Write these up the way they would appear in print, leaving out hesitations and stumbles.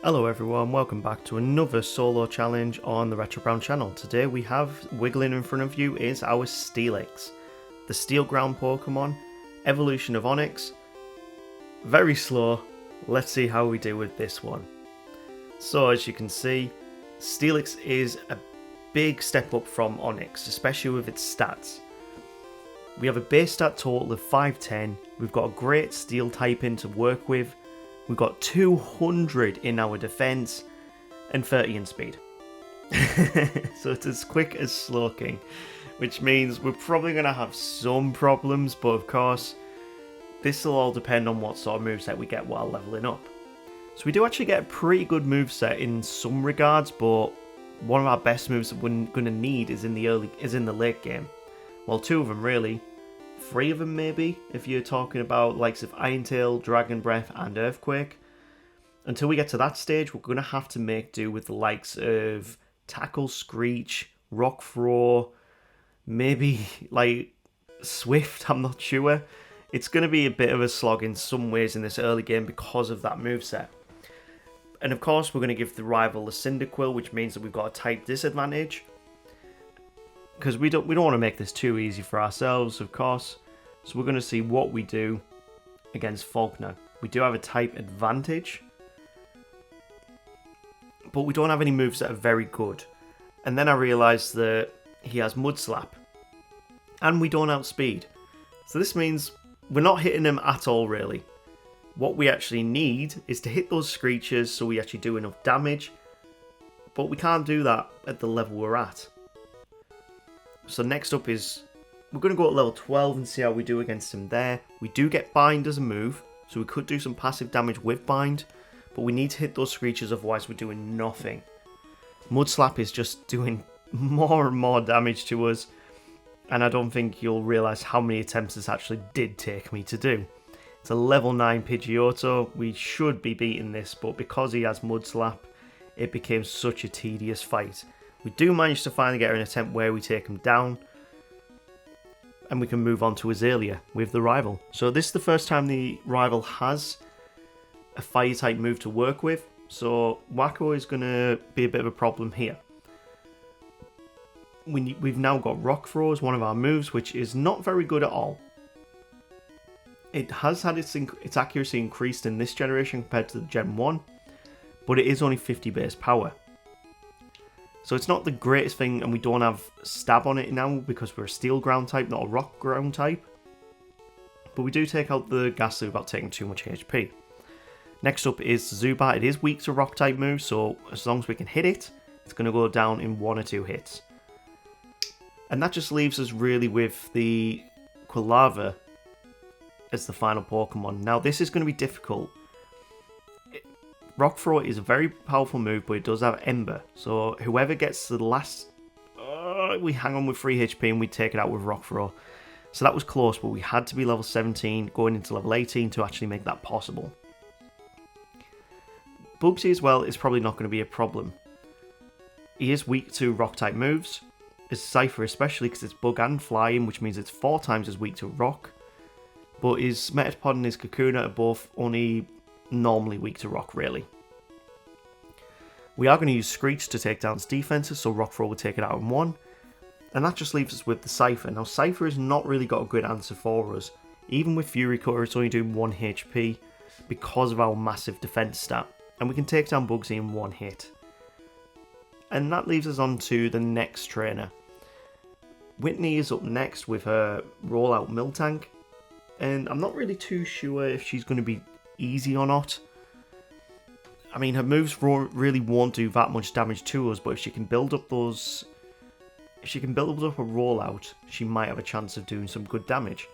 Hello everyone, welcome back to another solo challenge on the Retrobrown channel. Today we have, wiggling in front of you is our Steelix, the Steel Ground Pokemon, evolution of Onix. Very slow, let's see how we do with this one. So as you can see, Steelix is a big step up from Onix, especially with its stats. We have a base stat total of 510, we've got a great steel typing to work with, we've got 200 in our defense and 30 in speed. So it's as quick as Slowking, which means we're probably going to have some problems, but of course, this will all depend on what sort of moveset we get while leveling up. So we do actually get a pretty good moveset in some regards, but one of our best moves that we're going to need is in the late game. Well, two of them really. 3 of them maybe, if you're talking about likes of Iron Tail, Dragon Breath and Earthquake. Until we get to that stage, we're going to have to make do with the likes of Tackle, Screech, Rock Throw, maybe like Swift, I'm not sure. It's going to be a bit of a slog in some ways in this early game because of that moveset. And of course we're going to give the rival a Cyndaquil, which means that we've got a type disadvantage. Because we don't want to make this too easy for ourselves, of course. So we're going to see what we do against Faulkner. We do have a type advantage, but we don't have any moves that are very good. And then I realised that he has Mud Slap, and we don't outspeed. So this means we're not hitting him at all, really. What we actually need is to hit those Screeches so we actually do enough damage, but we can't do that at the level we're at. So next up is, we're going to go at level 12 and see how we do against him there. We do get Bind as a move, so we could do some passive damage with Bind, but we need to hit those Screeches, otherwise we're doing nothing. Mud Slap is just doing more and more damage to us, and I don't think you'll realise how many attempts this actually did take me to do. It's a level 9 Pidgeotto, we should be beating this, but because he has Mud Slap, it became such a tedious fight. We do manage to finally get an attempt where we take him down, and we can move on to Azalea with the rival. So this is the first time the rival has a fire type move to work with, so Wacko is going to be a bit of a problem here. We've now got Rock Throw as one of our moves, which is not very good at all. It has had its accuracy increased in this generation compared to the Gen 1, but it is only 50 base power. So it's not the greatest thing, and we don't have Stab on it now because we're a Steel Ground type, not a Rock Ground type. But we do take out the Ghastly without taking too much HP. Next up is Zubat. It is weak to Rock type moves, so as long as we can hit it, it's going to go down in 1 or 2 hits. And that just leaves us really with the Quilava as the final Pokemon. Now this is going to be difficult. Rock Throw is a very powerful move, but it does have Ember. So whoever gets the last... we hang on with 3 HP and we take it out with Rock Throw. So that was close, but we had to be level 17 going into level 18 to actually make that possible. Bugsy as well is probably not going to be a problem. He is weak to Rock-type moves. His Cypher especially because it's Bug and Flying, which means it's 4 times as weak to Rock. But his Metapod and his Kakuna are both only normally weak to Rock, really. We are going to use Screech to take down his defenses, so Rock Throw will take it out in 1. And that just leaves us with the Cypher. Now Cypher has not really got a good answer for us. Even with Fury Cutter, it's only doing 1 HP because of our massive defense stat. And we can take down Bugsy in 1 hit. And that leaves us on to the next trainer. Whitney is up next with her Rollout Miltank. And I'm not really too sure if she's going to be easy or not. I mean, her moves really won't do that much damage to us, but if she can build up those... If she can build up a rollout, she might have a chance of doing some good damage.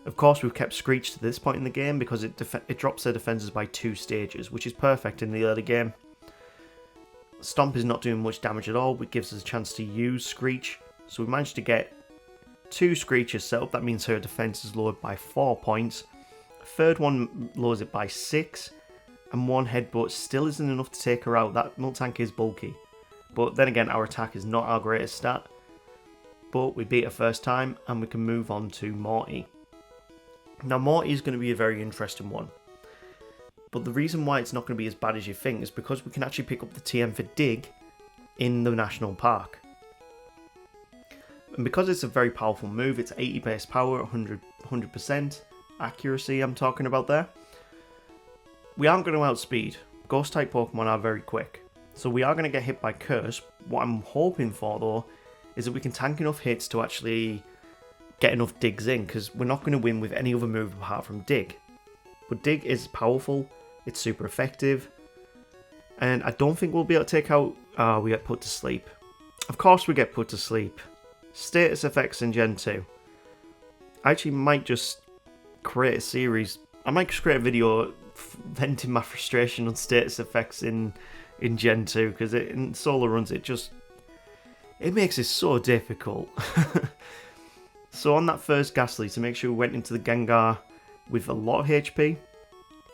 Of course, we've kept Screech to this point in the game because it drops their defenses by 2 stages, which is perfect in the early game. Stomp is not doing much damage at all, but gives us a chance to use Screech. So we managed to get 2 Screeches set up. That means her defense is lowered by 4 points. A third one lowers it by 6. And 1 headbutt still isn't enough to take her out. That Miltank is bulky. But then again, our attack is not our greatest stat. but we beat it first time and we can move on to Morty. Now Morty is going to be a very interesting one, but the reason why it's not going to be as bad as you think is because we can actually pick up the TM for Dig in the national park. And because it's a very powerful move, it's 80 base power, 100% accuracy I'm talking about there. We aren't going to outspeed. Ghost type Pokemon are very quick. So we are going to get hit by Curse. What I'm hoping for though, is that we can tank enough hits to actually get enough digs in, because we're not going to win with any other move apart from Dig. But Dig is powerful, it's super effective, and I don't think we'll be able to take out... we get put to sleep. Of course we get put to sleep. Status effects in Gen 2. I actually might just create a series. I might just create a video venting my frustration on status effects in Gen 2, because in solo runs it makes it so difficult. So on that first Ghastly, to make sure we went into the Gengar with a lot of HP,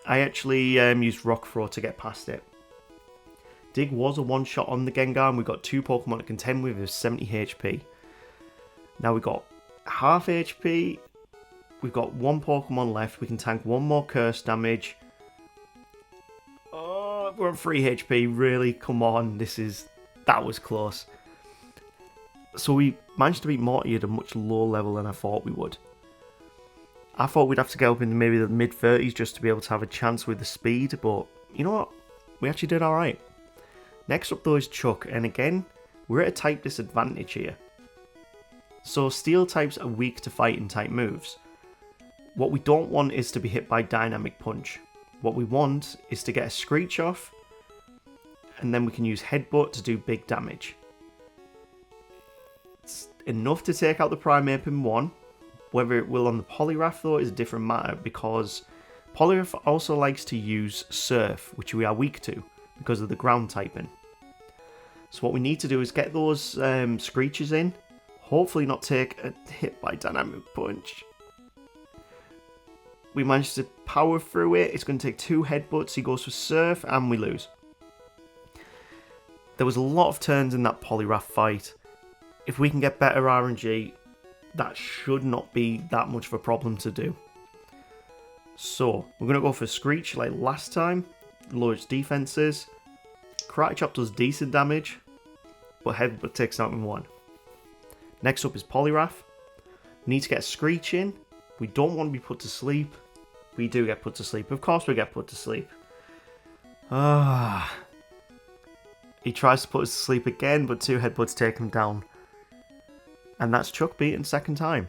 I actually used Rock Throw to get past it. Dig was a one-shot on the Gengar, and we got 2 Pokemon to contend with 70 HP. Now we got half HP, we've got 1 Pokemon left, we can tank 1 more Curse damage. Oh, we're on 3 HP, really? Come on, that was close. So we managed to beat Morty at a much lower level than I thought we would. I thought we'd have to get up into maybe the mid-30s just to be able to have a chance with the speed, but you know what? We actually did alright. Next up though is Chuck, and again, we're at a type disadvantage here. So Steel types are weak to fighting type moves. What we don't want is to be hit by Dynamic Punch. What we want is to get a Screech off, and then we can use Headbutt to do big damage. It's enough to take out the Primeape in 1. Whether it will on the Poliwrath though is a different matter, because Poliwrath also likes to use Surf, which we are weak to because of the ground typing. So what we need to do is get those Screeches in, hopefully not take a hit by Dynamic Punch. We managed to power through it. It's going to take 2 Headbutts, he goes for Surf, and we lose. There was a lot of turns in that Poliwrath fight. If we can get better RNG, that should not be that much of a problem to do. So, we're going to go for Screech like last time, lower its defenses. Karate Chop does decent damage, but Headbutt takes out in 1. Next up is Poliwrath. We need to get a Screech in. We don't want to be put to sleep. We do get put to sleep. Of course we get put to sleep. He tries to put us to sleep again, but 2 Headbutts take him down. And that's Chuck beaten second time.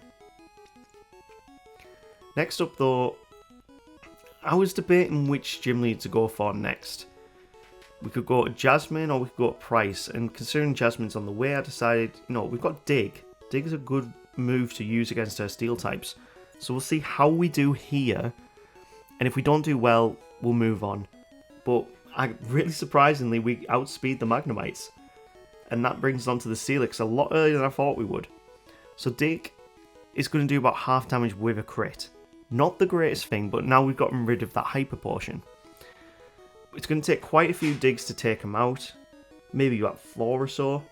Next up though, I was debating which gym lead to go for next. We could go to Jasmine or we could go to Price, and considering Jasmine's on the way, I decided, no, we've got Dig. Dig is a good move to use against our Steel types. So we'll see how we do here, and if we don't do well, we'll move on. But really surprisingly, we outspeed the Magnemites. And that brings us on to the Steelix a lot earlier than I thought we would. So Dig is going to do about half damage with a crit. Not the greatest thing, but now we've gotten rid of that Hyper Potion. It's going to take quite a few digs to take him out. Maybe about 4 or so.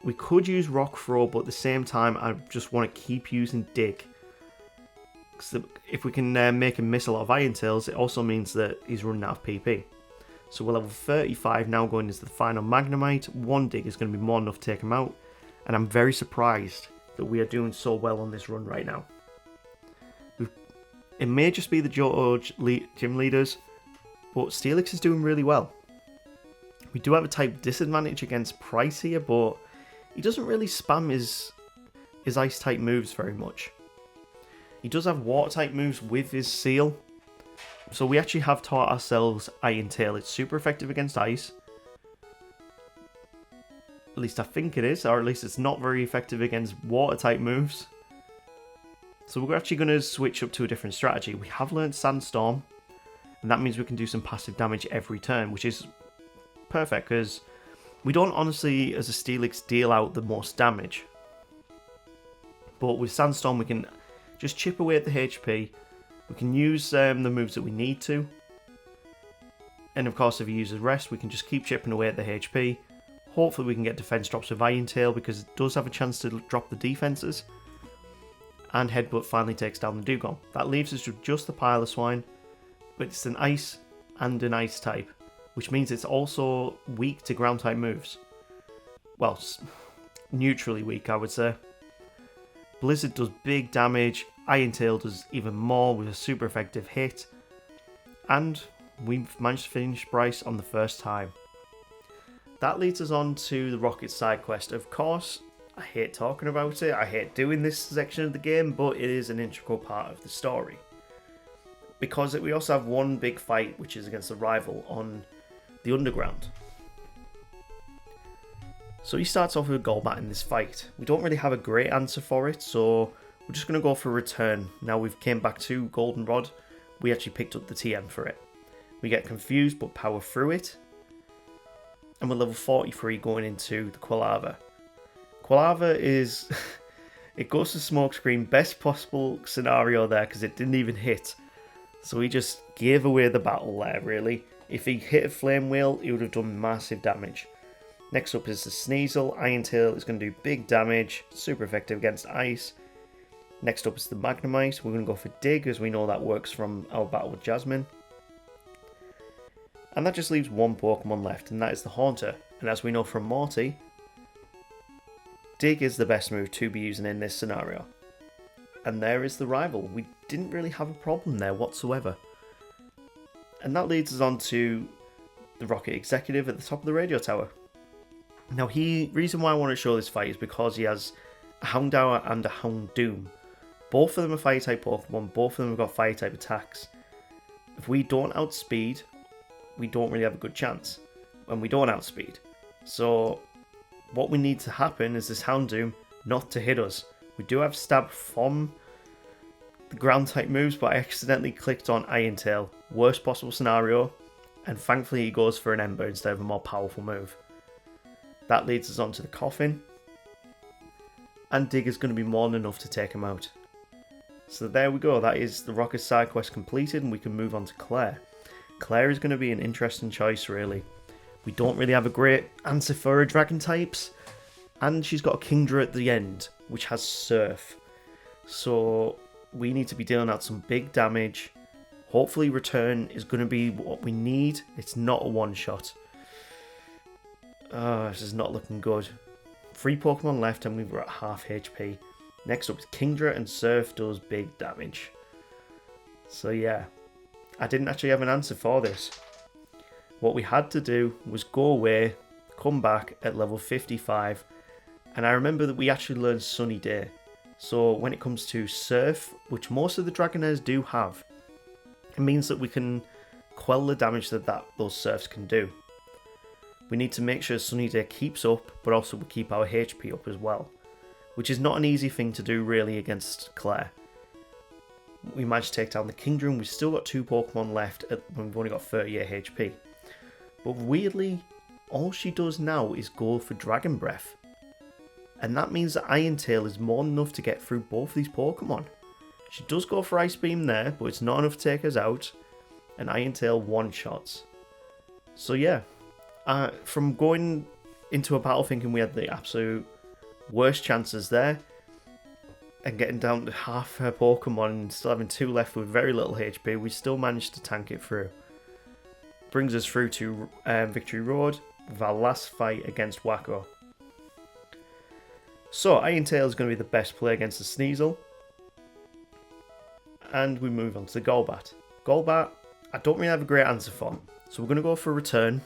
We could use Rock Throw, but at the same time, I just want to keep using Dig. Because if we can make him miss a lot of Iron Tails, it also means that he's running out of PP. So we're level 35 now, going into the final Magnemite. 1 dig is going to be more than enough to take him out. And I'm very surprised that we are doing so well on this run right now. It may just be the Johto gym leaders, but Steelix is doing really well. We do have a type disadvantage against Price here, but he doesn't really spam his ice type moves very much. He does have water type moves with his Seal. So we actually have taught ourselves Iron Tail. It's super effective against ice. At least I think it is, or at least it's not very effective against water type moves. So we're actually going to switch up to a different strategy. We have learned Sandstorm, and that means we can do some passive damage every turn, which is perfect, because we don't honestly, as a Steelix, deal out the most damage. But with Sandstorm, we can just chip away at the HP. We can use the moves that we need to. And of course, if he uses Rest, we can just keep chipping away at the HP. Hopefully we can get defense drops with Iron Tail because it does have a chance to drop the defenses. And Headbutt finally takes down the Dugong. That leaves us with just the Piloswine, but it's an Ice and an Ice type, which means it's also weak to ground type moves. Well, neutrally weak, I would say. Blizzard does big damage, Iron Tail does even more with a super effective hit, and we've managed to finish Bryce on the first time. That leads us on to the Rocket side quest. Of course, I hate talking about it, I hate doing this section of the game, but it is an integral part of the story. Because we also have one big fight, which is against a rival on the Underground. So he starts off with a Golbat in this fight. We don't really have a great answer for it, so we're just going to go for a return. Now we've came back to Goldenrod, we actually picked up the TM for it. We get confused but power through it. And we're level 43 going into the Quilava. Quilava is... it goes to Smokescreen, best possible scenario there because it didn't even hit. So he just gave away the battle there, really. If he hit a Flame Wheel, he would have done massive damage. Next up is the Sneasel. Iron Tail is going to do big damage, super effective against Ice. Next up is the Magnemite. We're going to go for Dig, as we know that works from our battle with Jasmine. And that just leaves one Pokemon left, and that is the Haunter. And as we know from Morty, Dig is the best move to be using in this scenario. And there is the rival. We didn't really have a problem there whatsoever. And that leads us on to the Rocket Executive at the top of the radio tower. Now, reason why I want to show this fight is because he has a Houndour and a Houndoom. Both of them are Fire-type Pokemon, both of them have got Fire-type attacks. If we don't outspeed, we don't really have a good chance. And we don't outspeed. So, what we need to happen is this Houndoom not to hit us. We do have Stab from the ground-type moves, but I accidentally clicked on Iron Tail. Worst possible scenario, and thankfully he goes for an Ember instead of a more powerful move. That leads us on to the Coffin. And Dig is going to be more than enough to take him out. So there we go, that is the Rocket side quest completed, and we can move on to Claire. Claire is going to be an interesting choice, really. We don't really have a great answer for her Dragon types. And she's got a Kingdra at the end, which has Surf. So we need to be dealing out some big damage. Hopefully Return is going to be what we need. It's not a one-shot. This is not looking good. 3 Pokemon left and we were at half HP. Next up is Kingdra, and Surf does big damage. So yeah, I didn't actually have an answer for this. What we had to do was go away, come back at level 55, and I remember that we actually learned Sunny Day. So when it comes to Surf, which most of the Dragonairs do have, it means that we can quell the damage that those Surfs can do. We need to make sure Sunny Day keeps up, but also we keep our HP up as well, which is not an easy thing to do really against Claire. We managed to take down the Kingdra, and we've still got 2 Pokemon left when we've only got 38 HP. But weirdly, all she does now is go for Dragon Breath. And that means that Iron Tail is more than enough to get through both these Pokemon. She does go for Ice Beam there, but it's not enough to take us out. And Iron Tail one-shots. So yeah, from going into a battle thinking we had the absolute worst chances there, and getting down to half her Pokemon and still having 2 left with very little HP, we still managed to tank it through. Brings us through to Victory Road with our last fight against Wacko. So Iron Tail is going to be the best play against the Sneasel. And we move on to the Golbat. Golbat, I don't really have a great answer for. So we're going to go for a Return,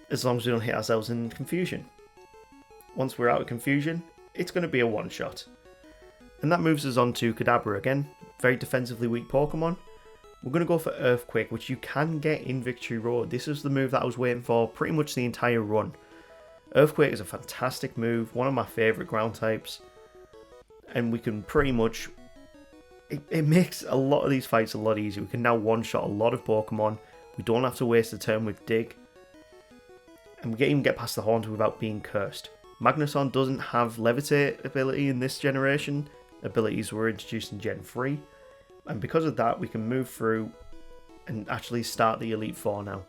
as long as we don't hit ourselves in Confusion. Once we're out of Confusion, it's going to be a one-shot. And that moves us on to Kadabra again, very defensively weak Pokemon. We're going to go for Earthquake, which you can get in Victory Road. This is the move that I was waiting for pretty much the entire run. Earthquake is a fantastic move, one of my favourite ground types. And we can pretty much... It makes a lot of these fights a lot easier. We can now one-shot a lot of Pokemon. We don't have to waste a turn with Dig. And we can even get past the Haunter without being cursed. Magnuson doesn't have Levitate ability in this generation. Abilities were introduced in Gen 3. And because of that, we can move through and actually start the Elite Four now.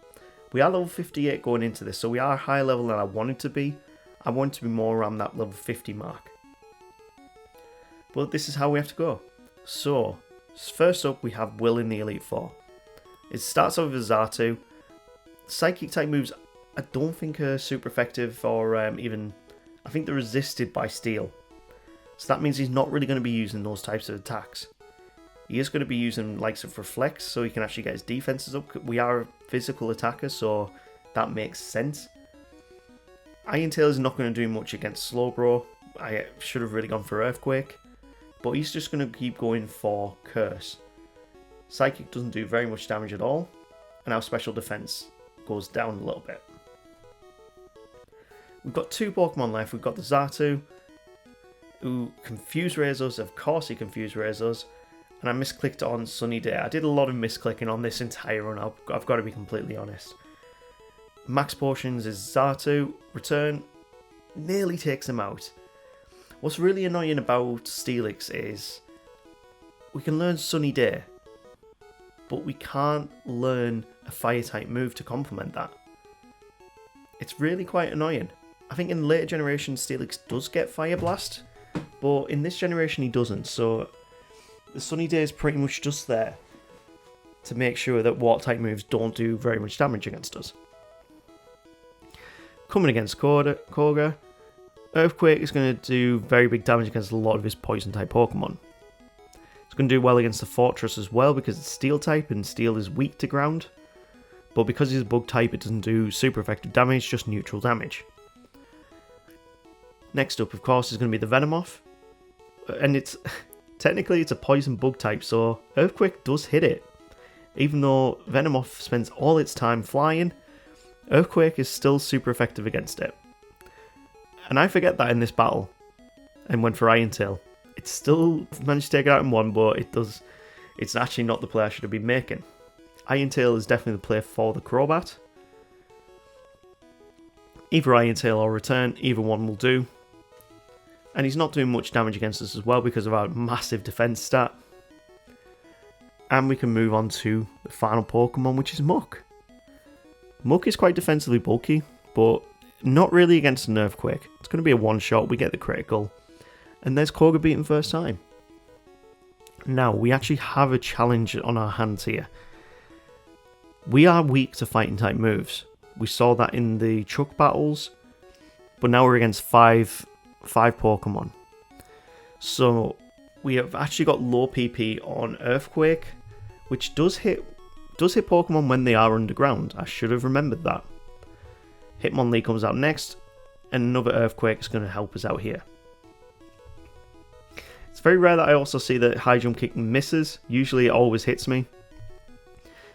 We are level 58 going into this, so we are a higher level than I wanted to be. I want to be more around that level 50 mark. But this is how we have to go. So, first up we have Will in the Elite Four. It starts off with Xatu. Psychic type moves I don't think are super effective, or even, I think they're resisted by Steel. So that means he's not really going to be using those types of attacks. He is going to be using likes of Reflex, so he can actually get his defenses up. We are a physical attacker, so that makes sense. Iron Tail is not going to do much against Slowbro. I should have really gone for Earthquake. But he's just going to keep going for Curse. Psychic doesn't do very much damage at all. And our special defense goes down a little bit. We've got two Pokemon left. We've got the Xatu, who Confuse Rays us. Of course he Confuse Rays us. And I misclicked on Sunny Day. I did a lot of misclicking on this entire run. I've got to be completely honest. Max Potions is Xatu. Return nearly takes him out. What's really annoying about Steelix is we can learn Sunny Day, but we can't learn a fire type move to complement that. It's really quite annoying. I think in later generations Steelix does get Fire Blast, but in this generation he doesn't, so the Sunny Day is pretty much just there to make sure that water type moves don't do very much damage against us. Coming against Koga, Earthquake is going to do very big damage against a lot of his poison type Pokemon. It's going to do well against the Fortress as well because it's Steel type and Steel is weak to ground. But because he's a bug type, it doesn't do super effective damage, just neutral damage. Next up, of course, is going to be the Venomoth. And it's technically it's a poison bug type, so Earthquake does hit it. Even though Venomoth spends all its time flying, Earthquake is still super effective against it. And I forget that in this battle and went for Iron Tail. It still managed to take it out in one, but it's actually not the play I should have been making. Iron Tail is definitely the play for the Crobat. Either Iron Tail or Return, either one will do. And he's not doing much damage against us as well because of our massive defense stat. And we can move on to the final Pokemon, which is Muck. Muck is quite defensively bulky, but not really against an Earthquake. It's going to be a one-shot, we get the critical. And there's Koga beaten first time. Now, we actually have a challenge on our hands here. We are weak to fighting type moves. We saw that in the Chuck battles, but now we're against five Pokemon. So we have actually got low PP on Earthquake, which does hit Pokemon when they are underground. I should have remembered that. Hitmonlee comes out next, and another Earthquake is going to help us out here. It's very rare that I also see that High Jump Kick misses. Usually it always hits me.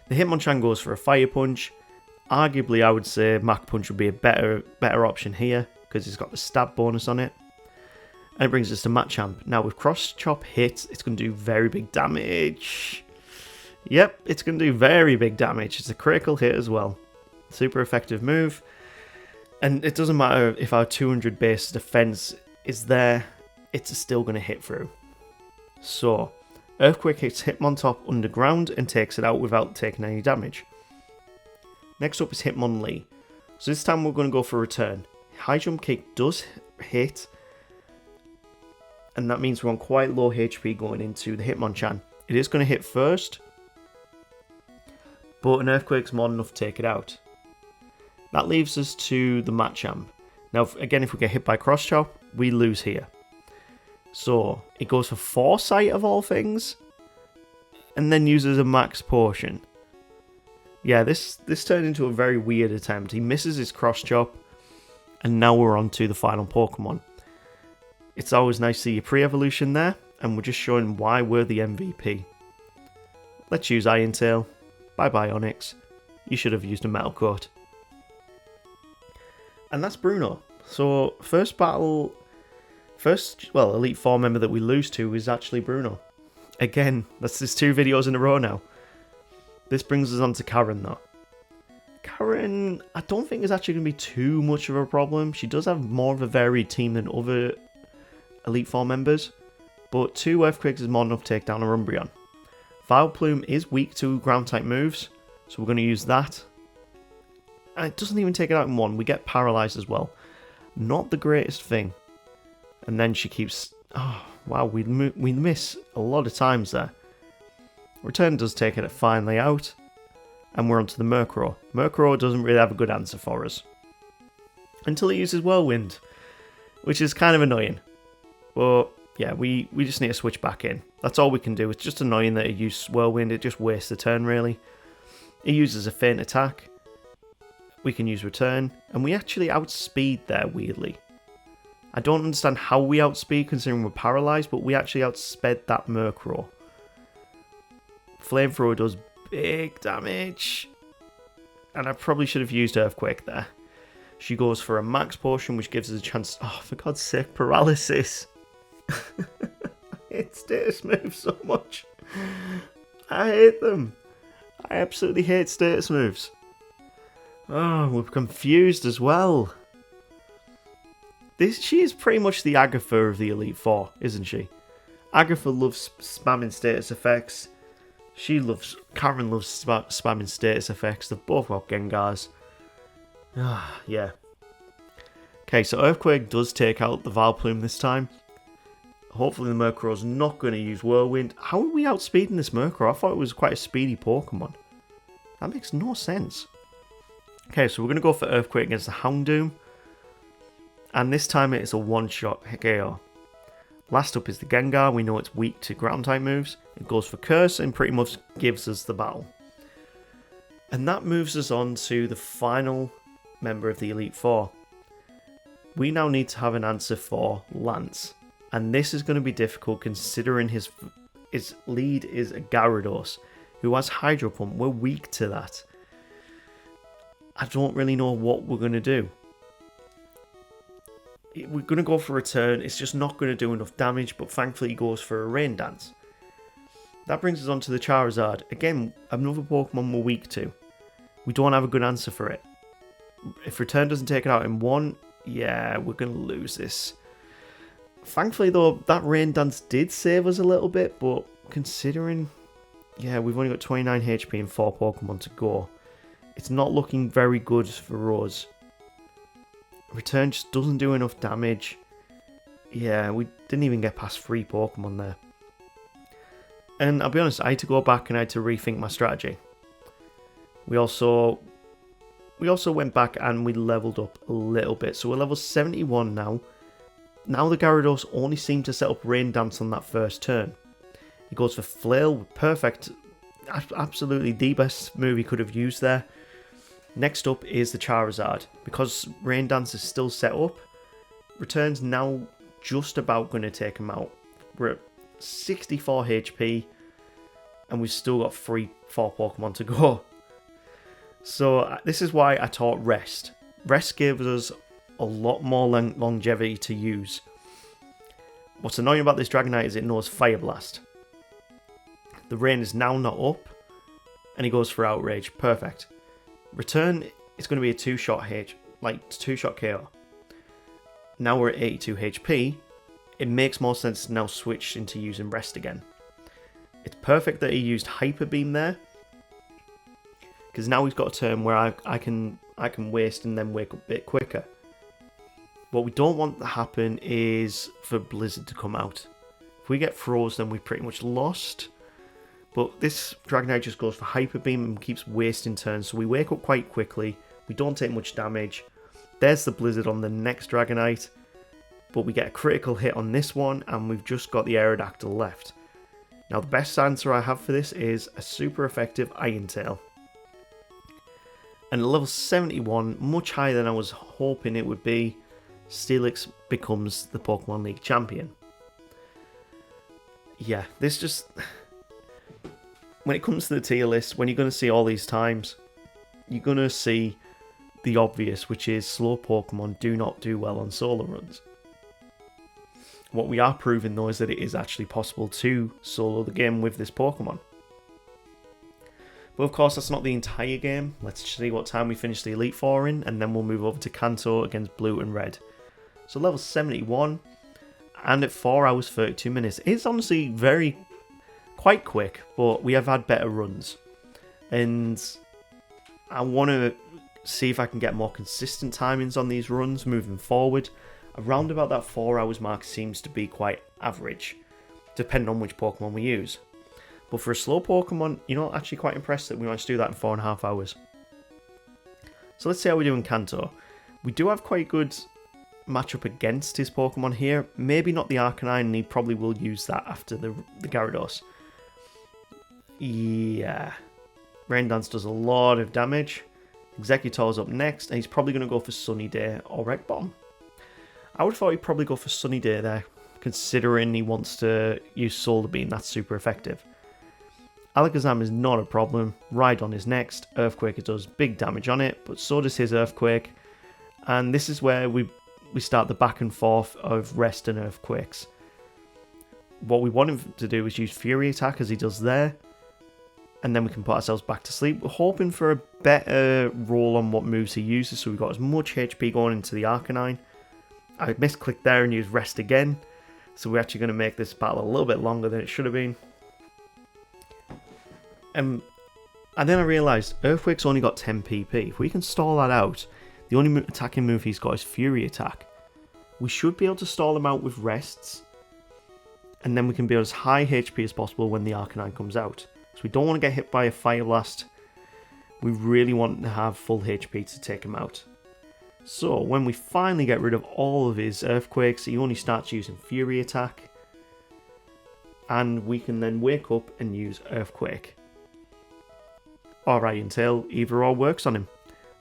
The Hitmonchan goes for a Fire Punch. Arguably I would say Mach Punch would be a better option here, because it's got the stab bonus on it. And it brings us to Machamp. Now with Cross Chop hit, it's going to do very big damage. Yep, it's going to do very big damage. It's a critical hit as well. Super effective move. And it doesn't matter if our 200 base defense is there, it's still going to hit through. So, Earthquake hits Hitmontop underground and takes it out without taking any damage. Next up is Hitmonlee. So this time we're going to go for Return. High Jump Kick does hit, and that means we're on quite low HP going into the Hitmonchan. It is going to hit first, but an Earthquake's more than enough to take it out. That leaves us to the Machamp. Now, again, if we get hit by Cross Chop, we lose here. So, it goes for Foresight of all things, and then uses a Max Potion. Yeah, this turned into a very weird attempt. He misses his Cross Chop, and now we're on to the final Pokemon. It's always nice to see your pre-evolution there, and we're just showing why we're the MVP. Let's use Iron Tail. Bye-bye, Onix. You should have used a Metal Coat. And that's Bruno. So, Elite Four member that we lose to is actually Bruno. Again, that's just 2 videos in a row now. This brings us on to Karen, though. Karen, I don't think is actually going to be too much of a problem. She does have more of a varied team than other Elite Four members, but 2 Earthquakes is more than enough to take down a Umbreon. Vileplume is weak to ground type moves, so we're going to use that. And it doesn't even take it out in one. We get paralyzed as well. Not the greatest thing. And then she keeps... Oh, wow, we miss a lot of times there. Return does take it finally out. And we're onto the Murkrow. Murkrow doesn't really have a good answer for us. Until it uses Whirlwind. Which is kind of annoying. But yeah, we just need to switch back in. That's all we can do. It's just annoying that it uses Whirlwind. It just wastes the turn, really. It uses a feint attack. We can use Return. And we actually outspeed there, weirdly. I don't understand how we outspeed considering we're paralyzed, but we actually outsped that Murkrow. Flamethrower does big damage. And I probably should have used Earthquake there. She goes for a max potion, which gives us a chance... Oh, for God's sake, paralysis. I hate status moves so much. I hate them. I absolutely hate status moves. Oh, we're confused as well. She is pretty much the Agatha of the Elite Four, isn't she? Agatha loves spamming status effects. Karen loves spamming status effects. They've both got Gengars. Yeah. Okay, so Earthquake does take out the Vileplume this time. Hopefully the Murkrow's not going to use Whirlwind. How are we outspeeding this Murkrow? I thought it was quite a speedy Pokemon. That makes no sense. Okay, so we're going to go for Earthquake against the Houndoom. And this time it is a one-shot KO. Last up is the Gengar. We know it's weak to ground-type moves. It goes for Curse and pretty much gives us the battle. And that moves us on to the final member of the Elite Four. We now need to have an answer for Lance. And this is going to be difficult considering his lead is a Gyarados, who has Hydro Pump. We're weak to that. I don't really know what we're going to do. We're going to go for Return. It's just not going to do enough damage, but thankfully he goes for a Rain Dance. That brings us on to the Charizard. Again, another Pokemon we're weak to. We don't have a good answer for it. If Return doesn't take it out in one, yeah, we're going to lose this. Thankfully, though, that Rain Dance did save us a little bit, but considering, yeah, we've only got 29 HP and 4 Pokemon to go, it's not looking very good for us. Return just doesn't do enough damage. Yeah, we didn't even get past 3 Pokemon there. And I'll be honest, I had to go back and I had to rethink my strategy. We also went back and we leveled up a little bit. So we're level 71 now. Now the Gyarados only seemed to set up Rain Dance on that first turn. He goes for Flail, perfect. Absolutely the best move he could have used there. Next up is the Charizard. Because Rain Dance is still set up, Return's now just about going to take him out. We're at 64 HP and we've still got 4 Pokemon to go. So this is why I taught Rest. Rest gives us a lot more longevity to use. What's annoying about this Dragonite is it knows Fire Blast. The rain is now not up and he goes for Outrage. Perfect. Return is going to be a 2-shot KO. Now we're at 82 HP. It makes more sense to now switch into using Rest again. It's perfect that he used Hyper Beam there, because now he's got a turn where I can waste and then wake up a bit quicker. What we don't want to happen is for Blizzard to come out. If we get froze, then we've pretty much lost. But this Dragonite just goes for Hyper Beam and keeps wasting turns, so we wake up quite quickly. We don't take much damage. There's the Blizzard on the next Dragonite, but we get a critical hit on this one, and we've just got the Aerodactyl left. Now the best answer I have for this is a super effective Iron Tail. And at level 71, much higher than I was hoping it would be, Steelix becomes the Pokemon League champion. Yeah, this just... When it comes to the tier list, when you're going to see all these times, you're going to see the obvious, which is slow Pokemon do not do well on solo runs. What we are proving though is that it is actually possible to solo the game with this Pokemon. But of course that's not the entire game. Let's see what time we finish the Elite Four in, and then we'll move over to Kanto against Blue and Red. So level 71, and at 4 hours 32 minutes. It's honestly quite quick, but we have had better runs. And I want to see if I can get more consistent timings on these runs moving forward. Around about that 4 hours mark seems to be quite average, depending on which Pokemon we use. But for a slow Pokemon, you're not actually quite impressed that we managed to do that in 4.5 hours. So let's see how we do in Kanto. We do have quite good matchup against his Pokemon here. Maybe not the Arcanine, and he probably will use that after the Gyarados. Yeah. Rain Dance does a lot of damage. Executor's up next, and he's probably going to go for Sunny Day or Wreck Bomb. I would have thought he'd probably go for Sunny Day there, considering he wants to use Solar Beam. That's super effective. Alakazam is not a problem. Rhydon is next. Earthquake, it does big damage on it, but so does his Earthquake. And this is where we start the back and forth of Rest and Earthquakes. What we want him to do is use Fury Attack, as he does there, and then we can put ourselves back to sleep. We're hoping for a better roll on what moves he uses, so we've got as much HP going into the Arcanine. I misclicked there and used Rest again, so we're actually going to make this battle a little bit longer than it should have been. And then I realised Earthquake's only got 10 PP. If we can stall that out, the only attacking move he's got is Fury Attack. We should be able to stall him out with Rests, and then we can be as high HP as possible when the Arcanine comes out. So we don't want to get hit by a Fire Blast. We really want to have full HP to take him out. So when we finally get rid of all of his Earthquakes, he only starts using Fury Attack, and we can then wake up and use Earthquake. Alright, until either or works on him.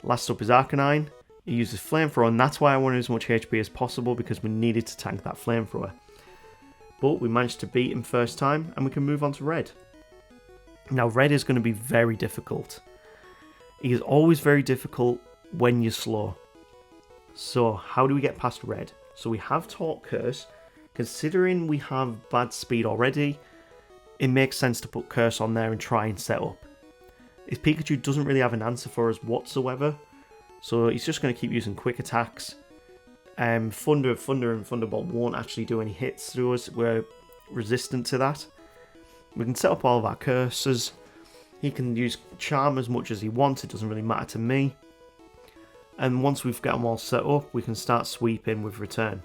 Last up is Arcanine. He uses Flamethrower, and that's why I wanted as much HP as possible, because we needed to tank that Flamethrower. But we managed to beat him first time, and we can move on to Red. Now, Red is going to be very difficult. He is always very difficult when you're slow. So, how do we get past Red? So we have Taunt Curse. Considering we have bad speed already, it makes sense to put Curse on there and try and set up. His Pikachu doesn't really have an answer for us whatsoever, so he's just going to keep using quick attacks. Thunder and Thunderbolt won't actually do any hits through us. We're resistant to that. We can set up all of our curses. He can use Charm as much as he wants, it doesn't really matter to me. And once we've got them all set up, we can start sweeping with Return.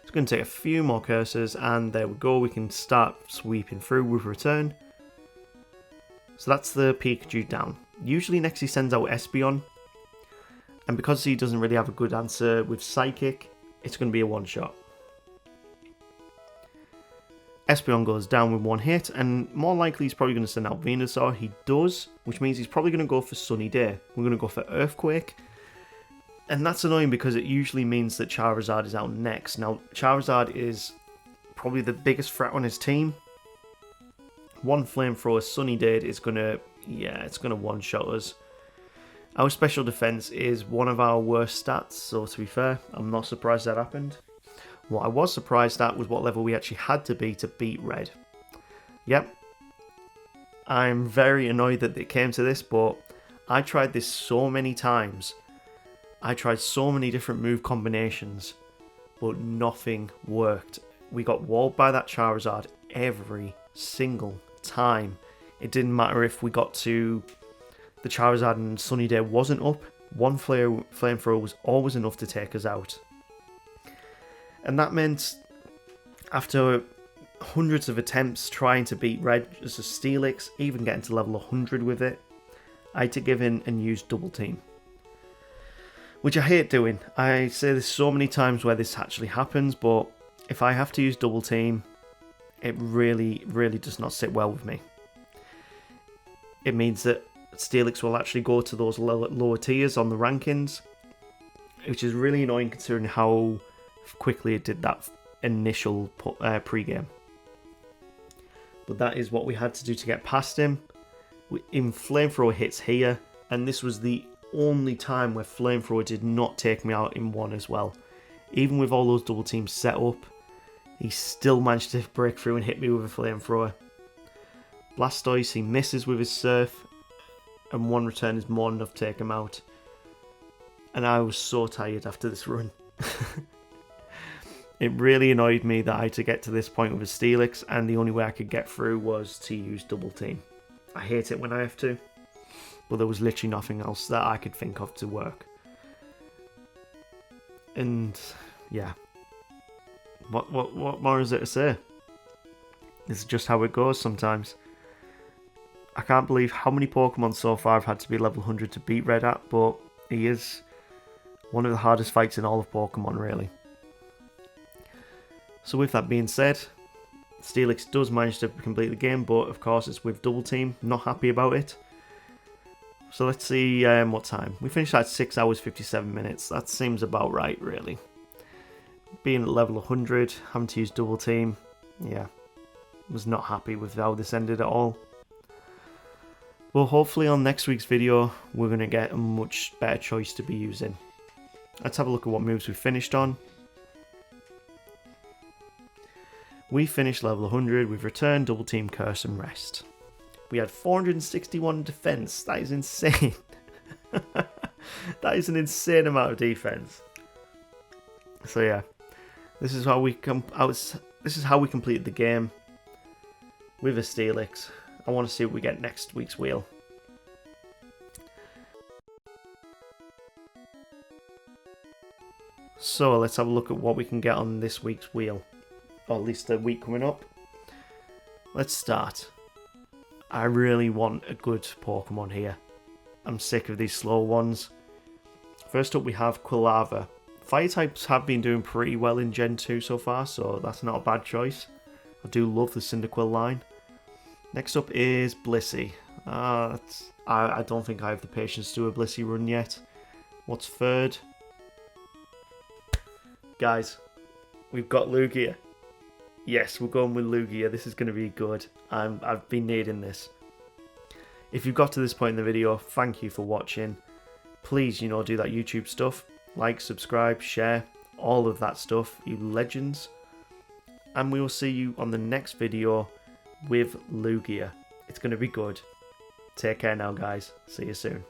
It's going to take a few more curses, and there we go, we can start sweeping through with Return. So that's the Pikachu down. Usually next he sends out Espeon, and because he doesn't really have a good answer with Psychic, it's going to be a one-shot. Espeon goes down with one hit, and more likely he's probably going to send out Venusaur. He does, which means he's probably going to go for Sunny Day. We're going to go for Earthquake, and that's annoying because it usually means that Charizard is out next. Now, Charizard is probably the biggest threat on his team. One Flamethrower Sunny Day is going to, it's going to one-shot us. Our special defense is one of our worst stats, so to be fair, I'm not surprised that happened. What I was surprised at was what level we actually had to beat Red. Yep. I'm very annoyed that it came to this, but I tried this so many times. I tried so many different move combinations, but nothing worked. We got walled by that Charizard every single time. It didn't matter if we got to the Charizard and Sunny Day wasn't up. One Flamethrower was always enough to take us out. And that meant, after hundreds of attempts trying to beat Red as a Steelix, even getting to level 100 with it, I had to give in and use Double Team. Which I hate doing. I say this so many times where this actually happens, but if I have to use Double Team, it really, really does not sit well with me. It means that Steelix will actually go to those lower tiers on the rankings, which is really annoying considering how quickly it did that initial pre-game. But that is what we had to do to get past him. In Flamethrower hits here, and this was the only time where Flamethrower did not take me out in one as well. Even with all those double teams set up, he still managed to break through and hit me with a Flamethrower. Blastoise, he misses with his Surf, and one return is more than enough to take him out. And I was so tired after this run. It really annoyed me that I had to get to this point with a Steelix, and the only way I could get through was to use Double Team. I hate it when I have to. but there was literally nothing else that I could think of to work. And yeah, what more is there to say? It's just how it goes sometimes. I can't believe how many Pokemon so far I've had to be level 100 to beat Red at, but he is one of the hardest fights in all of Pokemon, really. So with that being said, Steelix does manage to complete the game, but of course it's with Double Team, not happy about it. So let's see what time. We finished at 6 hours 57 minutes, that seems about right really. Being at level 100, having to use Double Team, yeah, was not happy with how this ended at all. Well, hopefully on next week's video, we're going to get a much better choice to be using. Let's have a look at what moves we finished on. We finished level 100, we've returned Double Team, Curse and Rest. We had 461 defense, that is insane. That is an insane amount of defense. So yeah, this is how we completed the game with a Steelix. I want to see what we get next week's wheel. So let's have a look at what we can get on this week's wheel, or at least the week coming up. Let's start. I really want a good Pokemon here. I'm sick of these slow ones. First up we have Quilava. Fire types have been doing pretty well in Gen 2 so far, so that's not a bad choice. I do love the Cyndaquil line. Next up is Blissey. I don't think I have the patience to do a Blissey run yet. What's third? Guys, we've got Lugia. Yes, we're going with Lugia. This is going to be good. I've been needing this. If you've got to this point in the video, thank you for watching. Please, do that YouTube stuff. Like, subscribe, share, all of that stuff, you legends. And we will see you on the next video with Lugia. It's going to be good. Take care now, guys. See you soon.